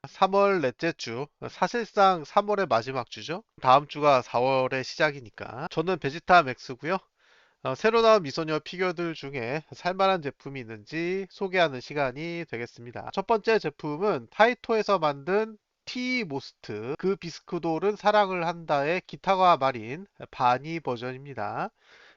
3월 넷째 주, 사실상 3월의 마지막 주죠. 다음 주가 4월의 시작이니까. 저는 베지타 맥스고요. 새로 나온 미소녀 피규어들 중에 살만한 제품이 있는지 소개하는 시간이 되겠습니다. 첫 번째 제품은 타이토에서 만든 티 모스트 그 비스크돌은 사랑을 한다의 기타가 마린 바니 버전입니다.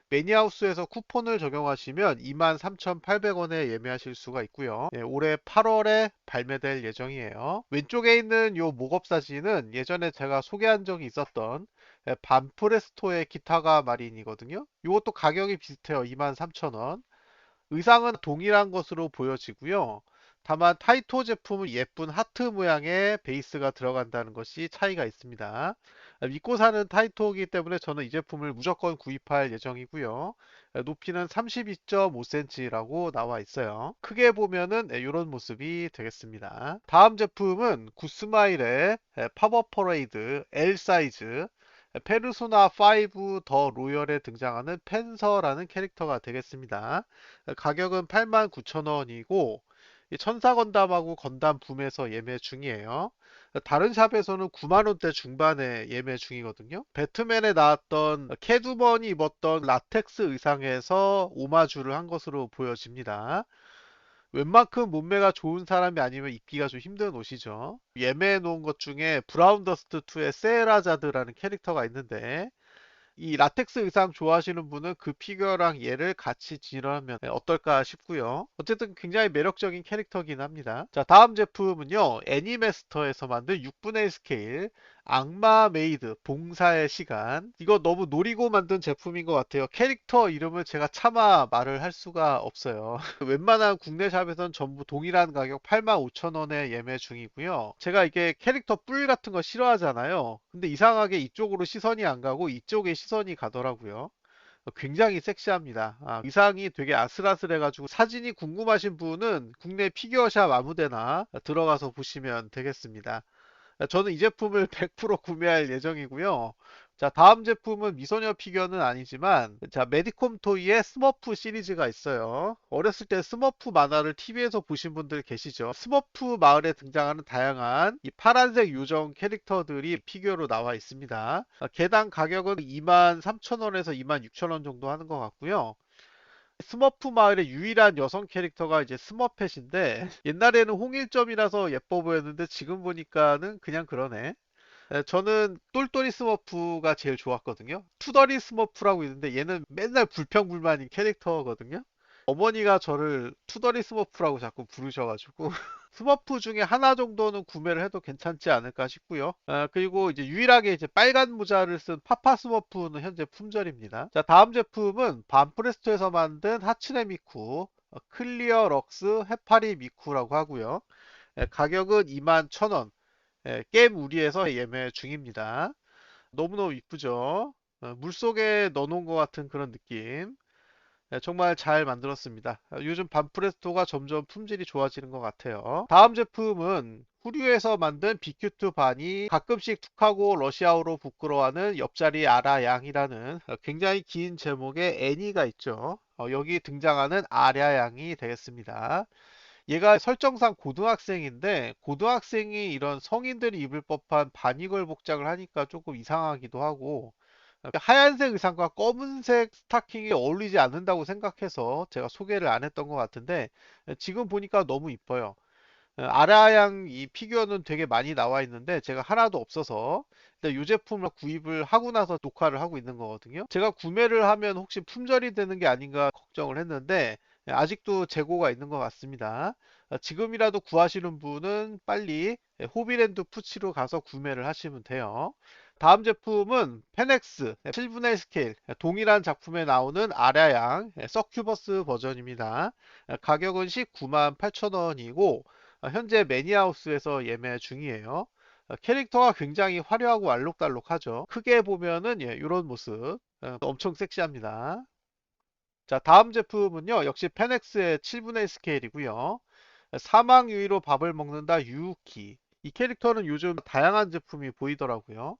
매니하우스에서 쿠폰을 적용하시면 23,800원에 예매하실 수가 있고요. 네, 올해 8월에 발매될 예정이에요. 왼쪽에 있는 요 목업 사진은 예전에 제가 소개한 적이 있었던 반프레스토의 기타가 마린이거든요. 이것도 가격이 비슷해요. 23,000원. 의상은 동일한 것으로 보여지고요. 다만 타이토 제품은 예쁜 하트 모양의 베이스가 들어간다는 것이 차이가 있습니다. 믿고 사는 타이토이기 때문에 저는 이 제품을 무조건 구입할 예정이고요. 높이는 32.5cm라고 나와 있어요. 크게 보면은 이런 모습이 되겠습니다. 다음 제품은 구스마일의 팝업 퍼레이드 L 사이즈 페르소나 5 더 로열에 등장하는 펜서라는 캐릭터가 되겠습니다. 가격은 89,000원이고 천사 건담하고 건담 붐에서 예매 중이에요. 다른 샵에서는 9만원대 중반에 예매 중이거든요. 배트맨에 나왔던 캐두먼이 입었던 라텍스 의상에서 오마주를 한 것으로 보여집니다. 웬만큼 몸매가 좋은 사람이 아니면 입기가 좀 힘든 옷이죠. 예매해 놓은 것 중에 브라운 더스트 2의 세라자드라는 캐릭터가 있는데 이 라텍스 의상 좋아하시는 분은 그 피규어랑 얘를 같이 진화하면 어떨까 싶고요. 어쨌든 굉장히 매력적인 캐릭터긴 합니다. 자, 다음 제품은요. 애니메스터에서 만든 6분의 1 스케일 악마 메이드 봉사의 시간. 이거 너무 노리고 만든 제품인 것 같아요. 캐릭터 이름을 제가 차마 말을 할 수가 없어요. 웬만한 국내 샵에선 전부 동일한 가격 85,000원에 예매 중이고요. 제가 이게 캐릭터 뿔 같은 거 싫어하잖아요. 근데 이상하게 이쪽으로 시선이 안 가고 이쪽에 시선이 가더라고요. 굉장히 섹시합니다. 의상이 되게 아슬아슬해가지고 사진이 궁금하신 분은 국내 피규어샵 아무데나 들어가서 보시면 되겠습니다. 저는 이 제품을 100% 구매할 예정이고요. 자, 다음 제품은 미소녀 피규어는 아니지만, 자, 메디콤 토이의 스머프 시리즈가 있어요. 어렸을 때 스머프 만화를 TV에서 보신 분들 계시죠? 스머프 마을에 등장하는 다양한 이 파란색 요정 캐릭터들이 피규어로 나와 있습니다. 개당 가격은 23,000원에서 26,000원 정도 하는 것 같고요. 스머프 마을의 유일한 여성 캐릭터가 이제 스머펫인데 옛날에는 홍일점이라서 예뻐 보였는데 지금 보니까는 그냥 그러네. 저는 똘똘이 스머프가 제일 좋았거든요. 투덜이 스머프라고 있는데 얘는 맨날 불평불만인 캐릭터거든요. 어머니가 저를 투덜이 스머프라고 자꾸 부르셔가지고 스머프 중에 하나 정도는 구매를 해도 괜찮지 않을까 싶고요. 그리고 이제 유일하게 이제 빨간 모자를 쓴 파파 스머프는 현재 품절입니다. 자, 다음 제품은 반프레스토에서 만든 하츠네 미쿠 클리어 럭스 해파리 미쿠라고 하고요. 가격은 21,000원. 게임 우리에서 예매 중입니다. 너무너무 이쁘죠? 물속에 넣어놓은 것 같은 그런 느낌. 정말 잘 만들었습니다. 요즘 반프레스토가 점점 품질이 좋아지는 것 같아요. 다음 제품은 후류에서 만든 비큐트 반이 가끔씩 툭하고 러시아어로 부끄러워하는 옆자리 아라 양이라는 굉장히 긴 제목의 애니가 있죠. 여기 등장하는 아랴 양이 되겠습니다. 얘가 설정상 고등학생인데 고등학생이 이런 성인들이 입을 법한 바니걸 복장을 하니까 조금 이상하기도 하고 하얀색 의상과 검은색 스타킹이 어울리지 않는다고 생각해서 제가 소개를 안 했던 것 같은데 지금 보니까 너무 이뻐요. 아라양 이 피규어는 되게 많이 나와 있는데 제가 하나도 없어서 일단 이 제품을 구입을 하고 나서 녹화를 하고 있는 거거든요. 제가 구매를 하면 혹시 품절이 되는 게 아닌가 걱정을 했는데 아직도 재고가 있는 것 같습니다. 지금이라도 구하시는 분은 빨리 호비랜드 푸치로 가서 구매를 하시면 돼요. 다음 제품은 페넥스 7분의 1 스케일 동일한 작품에 나오는 아라양 서큐버스 버전입니다. 가격은 19만 8천원이고 현재 매니하우스에서 예매 중이에요. 캐릭터가 굉장히 화려하고 알록달록하죠. 크게 보면은 이런 모습 엄청 섹시합니다. 자, 다음 제품은요. 역시 페넥스의 7분의 1 스케일이고요. 사막 유이로 밥을 먹는다 유우키. 이 캐릭터는 요즘 다양한 제품이 보이더라고요.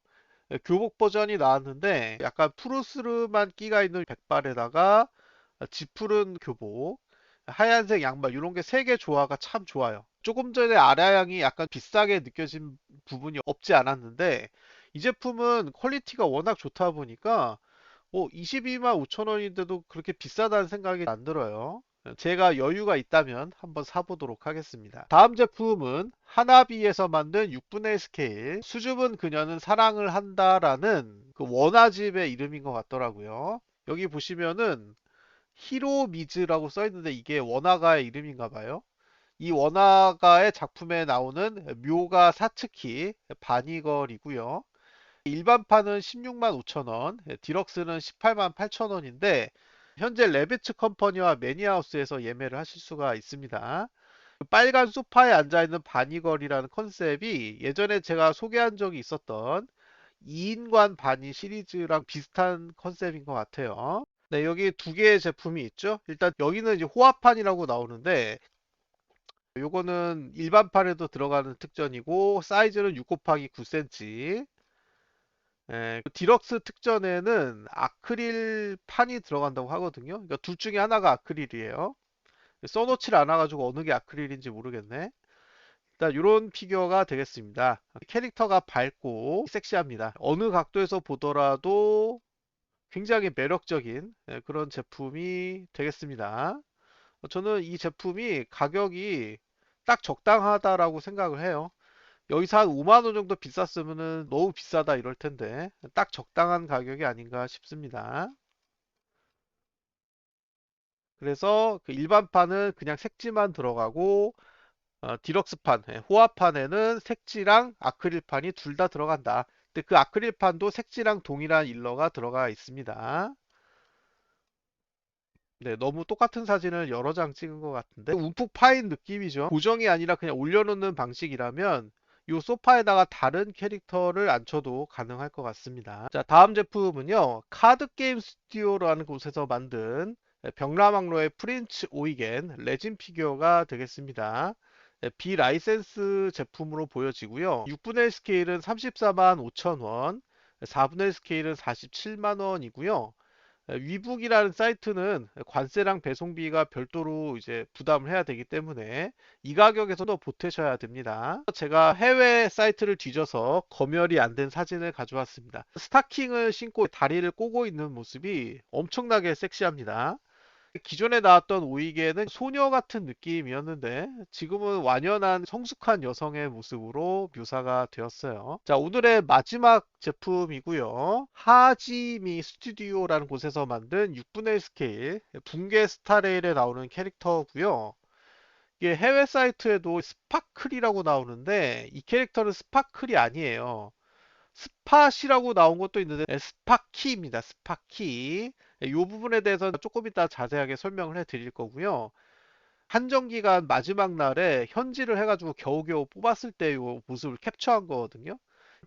교복 버전이 나왔는데 약간 푸르스름한 끼가 있는 백발에다가 짙푸른 교복. 하얀색 양말 이런 게 세 개 조화가 참 좋아요. 조금 전에 아라양이 약간 비싸게 느껴진 부분이 없지 않았는데 이 제품은 퀄리티가 워낙 좋다 보니까 22만 5천 원인데도 그렇게 비싸다는 생각이 안 들어요. 제가 여유가 있다면 한번 사보도록 하겠습니다. 다음 제품은 하나비에서 만든 6분의 1 스케일 수줍은 그녀는 사랑을 한다라는 그 원화집의 이름인 것 같더라고요. 여기 보시면은 히로미즈라고 써있는데 이게 원화가의 이름인가 봐요. 이 원화가의 작품에 나오는 묘가 사츠키 바니걸이고요. 일반판은 16만 5천 원, 디럭스는 18만 8천 원인데 현재 레비츠 컴퍼니와 매니하우스에서 예매를 하실 수가 있습니다. 빨간 소파에 앉아있는 바니걸이라는 컨셉이 예전에 제가 소개한 적이 있었던 2인관 바니 시리즈랑 비슷한 컨셉인 것 같아요. 네, 여기 두 개의 제품이 있죠. 일단 여기는 이제 호화판이라고 나오는데 요거는 일반판에도 들어가는 특전이고 사이즈는 6 곱하기 9cm. 디럭스 특전에는 아크릴 판이 들어간다고 하거든요. 그러니까 둘 중에 하나가 아크릴이에요. 써놓질 않아가지고 어느 게 아크릴인지 모르겠네. 일단 이런 피규어가 되겠습니다. 캐릭터가 밝고 섹시합니다. 어느 각도에서 보더라도 굉장히 매력적인 그런 제품이 되겠습니다. 저는 이 제품이 가격이 딱 적당하다라고 생각을 해요. 여기서 한 5만 원 정도 비쌌으면 너무 비싸다 이럴 텐데 딱 적당한 가격이 아닌가 싶습니다. 그래서 그 일반판은 그냥 색지만 들어가고 디럭스판, 호화판에는 색지랑 아크릴판이 둘 다 들어간다. 근데 그 아크릴판도 색지랑 동일한 일러가 들어가 있습니다. 네, 너무 똑같은 사진을 여러 장 찍은 것 같은데 움푹 파인 느낌이죠. 고정이 아니라 그냥 올려놓는 방식이라면 이 소파에다가 다른 캐릭터를 앉혀도 가능할 것 같습니다. 자, 다음 제품은요. 카드게임 스튜디오라는 곳에서 만든 병라망로의 프린츠 오이겐 레진 피규어가 되겠습니다. 비라이센스 제품으로 보여지고요. 6분의 1 스케일은 34만 5천 원, 4분의 1 스케일은 47만 원이고요. 위북이라는 사이트는 관세랑 배송비가 별도로 이제 부담을 해야 되기 때문에 이 가격에서도 보태셔야 됩니다. 제가 해외 사이트를 뒤져서 검열이 안 된 사진을 가져왔습니다. 스타킹을 신고 다리를 꼬고 있는 모습이 엄청나게 섹시합니다. 기존에 나왔던 오이게는 소녀 같은 느낌이었는데 지금은 완연한 성숙한 여성의 모습으로 묘사가 되었어요. 자, 오늘의 마지막 제품이고요. 하지미 스튜디오라는 곳에서 만든 6분의 1 스케일 붕괴 스타레일에 나오는 캐릭터고요. 이게 해외 사이트에도 스파클이라고 나오는데 이 캐릭터는 스파클이 아니에요. 스팟이라고 나온 것도 있는데 스파키입니다. 스파키. 이 부분에 대해서 조금 이따 자세하게 설명을 해 드릴 거고요. 한정기간 마지막 날에 현질을 해가지고 겨우겨우 뽑았을 때 이 모습을 캡처한 거거든요.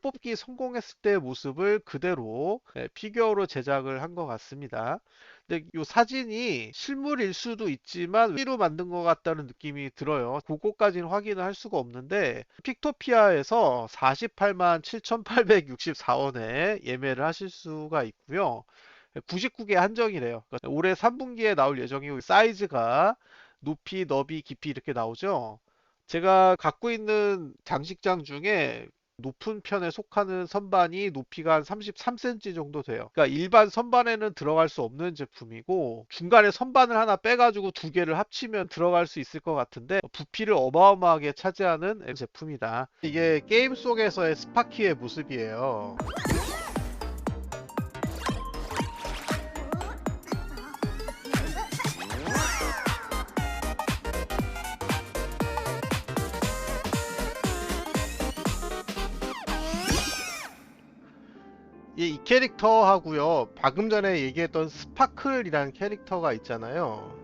뽑기 성공했을 때의 모습을 그대로 피규어로 제작을 한 것 같습니다. 근데 이 사진이 실물일 수도 있지만 P로 만든 것 같다는 느낌이 들어요. 그거까지는 확인을 할 수가 없는데 픽토피아에서 48만 7,864원에 예매를 하실 수가 있고요. 99개 한정이래요. 그러니까 올해 3분기에 나올 예정이고 사이즈가 높이, 너비, 깊이 이렇게 나오죠. 제가 갖고 있는 장식장 중에 높은 편에 속하는 선반이 높이가 한 33cm 정도 돼요. 그러니까 일반 선반에는 들어갈 수 없는 제품이고 중간에 선반을 하나 빼가지고 두 개를 합치면 들어갈 수 있을 것 같은데 부피를 어마어마하게 차지하는 제품이다. 이게 게임 속에서의 스파키의 모습이에요. 이 캐릭터하고요. 방금 전에 얘기했던 스파클이라는 캐릭터가 있잖아요.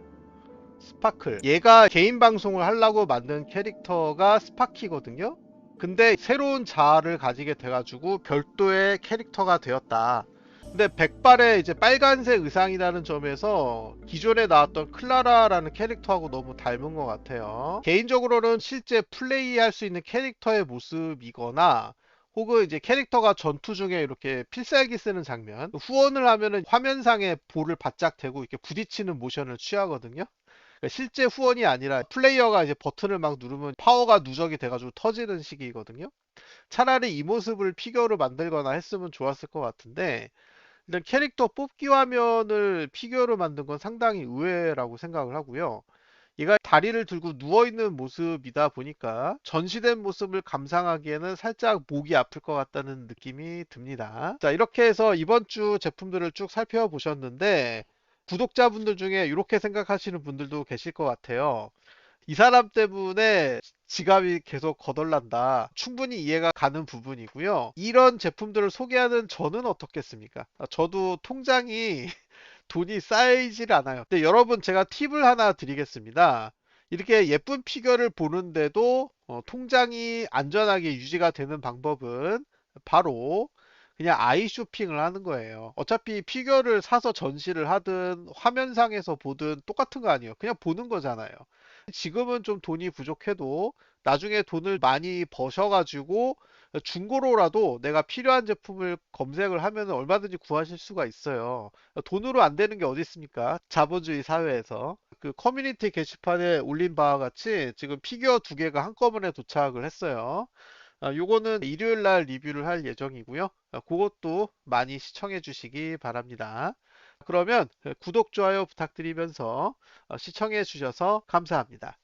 스파클. 얘가 개인 방송을 하려고 만든 캐릭터가 스파키거든요. 근데 새로운 자아를 가지게 돼가지고 별도의 캐릭터가 되었다. 근데 백발의 이제 빨간색 의상이라는 점에서 기존에 나왔던 클라라라는 캐릭터하고 너무 닮은 것 같아요. 개인적으로는 실제 플레이할 수 있는 캐릭터의 모습이거나 혹은 이제 캐릭터가 전투 중에 이렇게 필살기 쓰는 장면 후원을 하면은 화면상에 볼을 바짝 대고 이렇게 부딪히는 모션을 취하거든요. 실제 후원이 아니라 플레이어가 이제 버튼을 막 누르면 파워가 누적이 돼가지고 터지는 식이거든요. 차라리 이 모습을 피규어로 만들거나 했으면 좋았을 것 같은데, 일단 캐릭터 뽑기 화면을 피규어로 만든 건 상당히 의외라고 생각을 하고요. 얘가 다리를 들고 누워있는 모습이다 보니까 전시된 모습을 감상하기에는 살짝 목이 아플 것 같다는 느낌이 듭니다. 자, 이렇게 해서 이번 주 제품들을 쭉 살펴보셨는데, 구독자분들 중에 이렇게 생각하시는 분들도 계실 것 같아요. 이 사람 때문에 지갑이 계속 거덜난다. 충분히 이해가 가는 부분이고요. 이런 제품들을 소개하는 저는 어떻겠습니까? 저도 통장이 돈이 쌓이질 않아요. 근데 여러분, 제가 팁을 하나 드리겠습니다. 이렇게 예쁜 피규어를 보는데도 통장이 안전하게 유지가 되는 방법은 바로 그냥 아이 쇼핑을 하는 거예요. 어차피 피규어를 사서 전시를 하든 화면상에서 보든 똑같은 거 아니에요. 그냥 보는 거잖아요. 지금은 좀 돈이 부족해도 나중에 돈을 많이 버셔가지고 중고로라도 내가 필요한 제품을 검색을 하면 얼마든지 구하실 수가 있어요. 돈으로 안 되는 게 어디 있습니까? 자본주의 사회에서. 그 커뮤니티 게시판에 올린 바와 같이 지금 피규어 두 개가 한꺼번에 도착을 했어요. 요거는 일요일 날 리뷰를 할 예정이고요. 그것도 많이 시청해 주시기 바랍니다. 그러면 구독, 좋아요 부탁드리면서 시청해 주셔서 감사합니다.